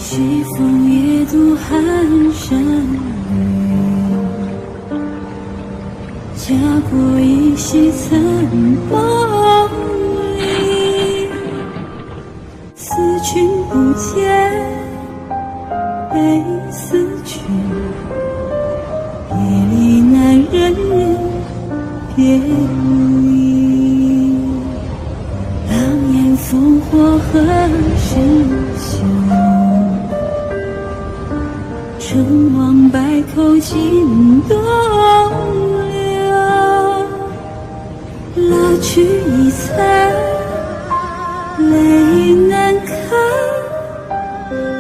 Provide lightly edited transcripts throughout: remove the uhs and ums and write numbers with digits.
西风夜渡寒山雨，家国依稀曾梦里。思君不见，悲思君，夜里难忍别离。狼烟烽火何时休？成王败寇尽东流。老去一残，泪难看。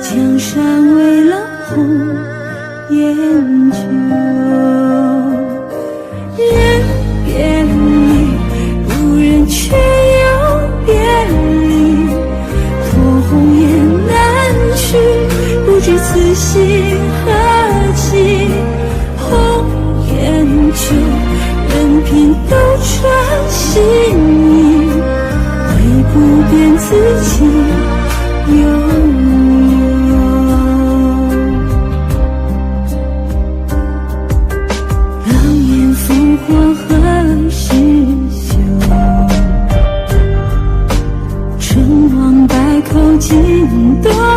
江山未老红颜旧。人别离，无人却又别离。托鸿雁南去，不知此心何寄。红颜旧，任凭斗转星移，唯不变自己拥有。狼烟烽火何时休？成王败寇尽东流。